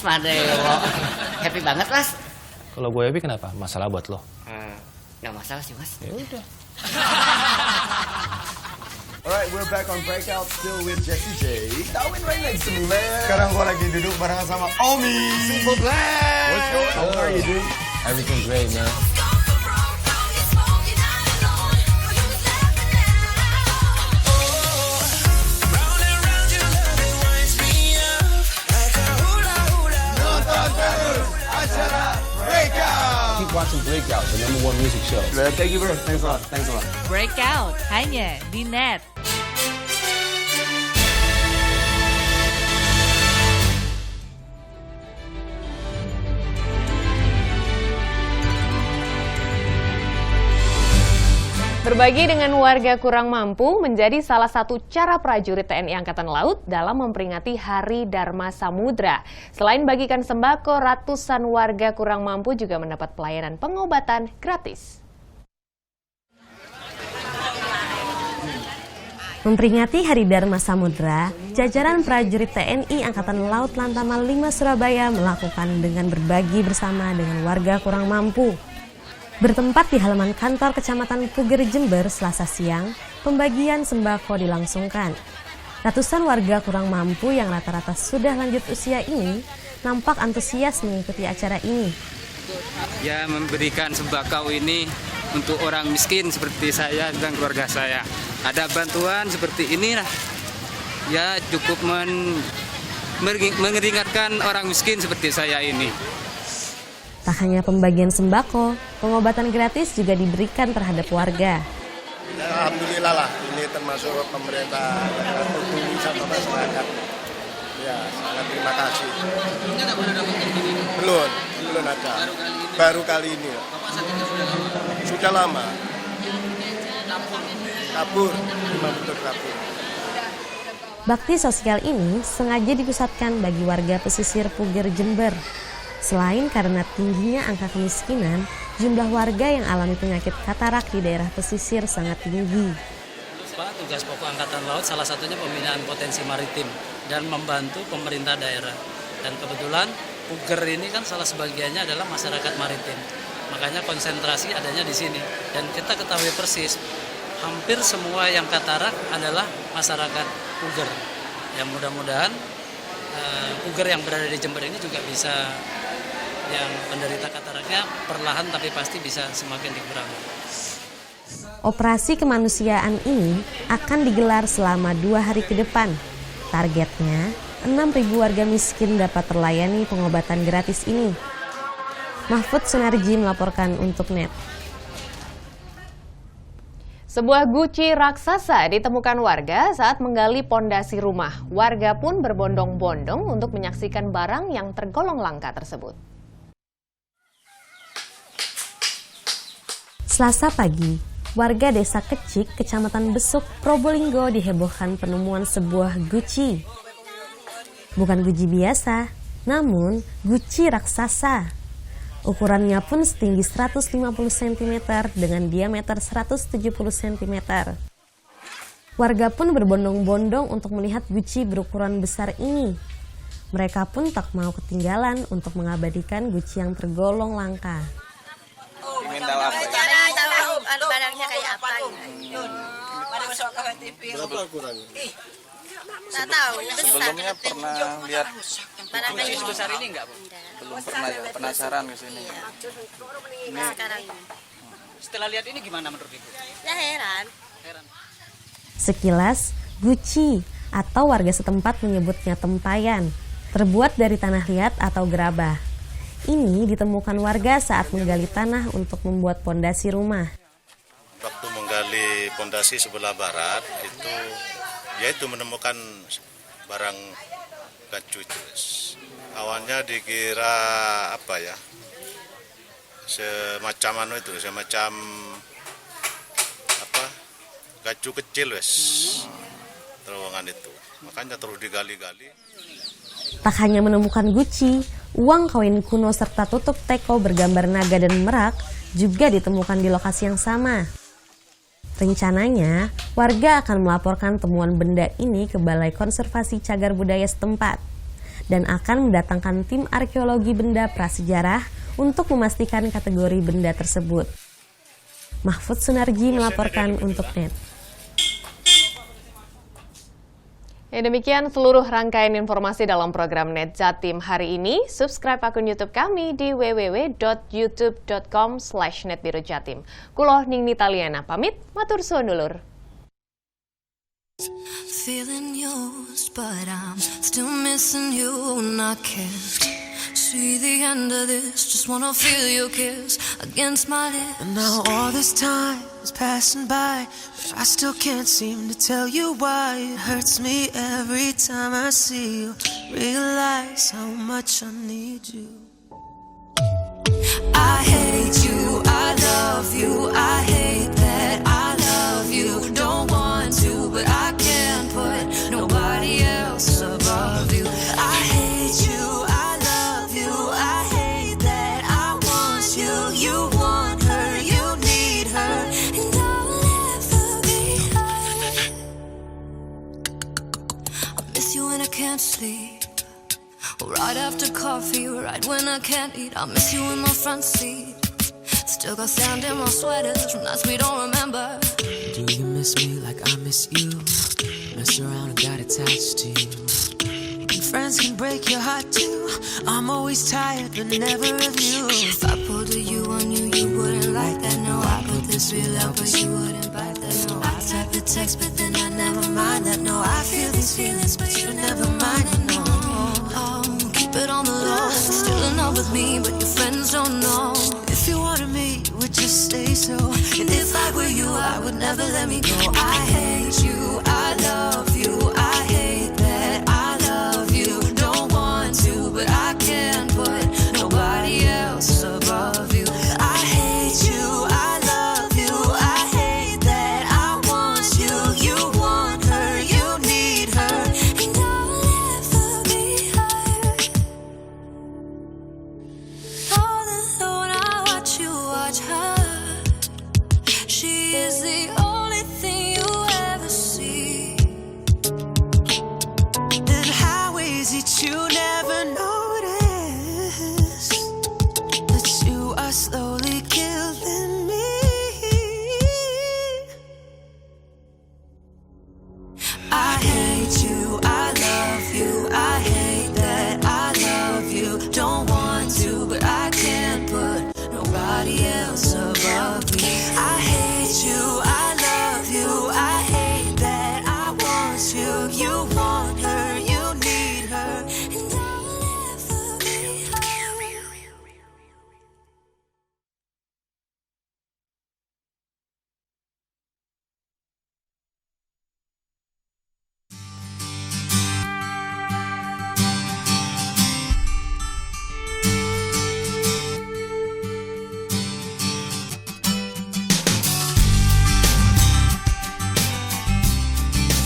Madeo. Happy banget, Mas. Kalau gue happy kenapa? Masalah buat lo? Nggak masalah sih, Mas. Ya udah. Alright, we're back on Breakout still with Jessie J. Darwin right next to me, man. Sekarang gua lagi duduk barengan sama Omi. Simple Plan. What's going on? How are you, dude? Everything great, man. Keep watching Breakout, the #1 music show. Thank you, bro. Thanks a lot. Thanks a lot. Breakout hanya di Net. Berbagi dengan warga kurang mampu menjadi salah satu cara prajurit TNI Angkatan Laut dalam memperingati Hari Dharma Samudra. Selain bagikan sembako, ratusan warga kurang mampu juga mendapat pelayanan pengobatan gratis. Memperingati Hari Dharma Samudra, jajaran prajurit TNI Angkatan Laut Lantamal 5 Surabaya melakukan dengan berbagi bersama dengan warga kurang mampu. Bertempat di halaman kantor Kecamatan Puger, Jember, Selasa siang, pembagian sembako dilangsungkan. Ratusan warga kurang mampu yang rata-rata sudah lanjut usia ini nampak antusias mengikuti acara ini. Ya, memberikan sembako ini untuk orang miskin seperti saya dan keluarga saya. Ada bantuan seperti ini lah. Ya, cukup meringankan orang miskin seperti saya ini. Tak hanya pembagian sembako, pengobatan gratis juga diberikan terhadap warga. Alhamdulillah lah, ini termasuk pemerintah peduli sama masyarakat. Ya, sangat terima kasih. Belum ada. Baru kali ini. Sudah lama. Kabur, memang betul kabur. Bakti sosial ini sengaja dipusatkan bagi warga pesisir Puger, Jember. Selain karena tingginya angka kemiskinan, jumlah warga yang alami penyakit katarak di daerah pesisir sangat tinggi. Pak, tugas pokok Angkatan Laut salah satunya pembinaan potensi maritim dan membantu pemerintah daerah. Dan kebetulan Puger ini kan salah sebagiannya adalah masyarakat maritim. Makanya konsentrasi adanya di sini. Dan kita ketahui persis, hampir semua yang katarak adalah masyarakat Puger. Yang mudah-mudahan Puger yang berada di Jember ini juga bisa, yang penderita kataraknya perlahan tapi pasti bisa semakin dikurangi. Operasi kemanusiaan ini akan digelar selama 2 hari ke depan. Targetnya, 6.000 warga miskin dapat terlayani pengobatan gratis ini. Mahfud Sunarji melaporkan untuk Net. Sebuah guci raksasa ditemukan warga saat menggali pondasi rumah. Warga pun berbondong-bondong untuk menyaksikan barang yang tergolong langka tersebut. Selasa pagi, warga Desa Kecik, Kecamatan Besuk, Probolinggo dihebohkan penemuan sebuah guci. Bukan guci biasa, namun guci raksasa. Ukurannya pun setinggi 150 cm dengan diameter 170 cm. Warga pun berbondong-bondong untuk melihat guci berukuran besar ini. Mereka pun tak mau ketinggalan untuk mengabadikan guci yang tergolong langka. Barangnya kayak apa? Berapa ukurannya? Tak tahu. Sebelumnya pernah lihat barangnya sebesar ini enggak, Bu? Belum pernah ya, penasaran ke sini. Ini sekarang. Setelah lihat ini gimana menurut Ibu? Ya heran. Sekilas, guci atau warga setempat menyebutnya tempayan, terbuat dari tanah liat atau gerabah. Ini ditemukan warga saat menggali tanah untuk membuat pondasi rumah. Waktu menggali pondasi sebelah barat itu, yaitu menemukan barang gacu itu. Awalnya dikira apa ya? Semacam apa? Gacu kecil wes. Terowongan itu. Makanya terus digali-gali. Tak hanya menemukan guci, uang koin kuno serta tutup teko bergambar naga dan merak juga ditemukan di lokasi yang sama. Rencananya, warga akan melaporkan temuan benda ini ke Balai Konservasi Cagar Budaya setempat. dan akan mendatangkan tim arkeologi benda prasejarah untuk memastikan kategori benda tersebut. Mahfud Sunarji melaporkan untuk NET. Demikian seluruh rangkaian informasi dalam program Net Jatim hari ini. Subscribe akun YouTube kami di www.youtube.com/netbirojatim. Kulo Ning Nitaliana pamit, matur suwun dulur. Feeling used, but I'm still missing you and I can't see the end of this. Just wanna feel your kiss against my lips. And now all this time is passing by, but I still can't seem to tell you why. It hurts me every time I see you, realize how much I need you. I hate you, I love you, I hate that I love you. Don't want to, but I can't put nobody else above you. I hate you, I love you, I hate that I want you. You want her, you need her, and I'll never be her. I miss you when I can't sleep, right after coffee, right when I can't eat. I miss you in my front seat, still got sand in my sweaters from nights we don't remember. Do you miss me like I miss you? Mess around and got attached to you. And friends can break your heart too. I'm always tired but never of you. If I pulled a you on you, you wouldn't like that. No, I put this real out, but you wouldn't bite that. No, I type the text, but then I never mind that. No, I feel these feelings, but you never mind it. No, keep it on the low. Still in love with me, but your friends don't know. If you wanted me, it would just stay so. And if I were you, I would never let me go. I hate you.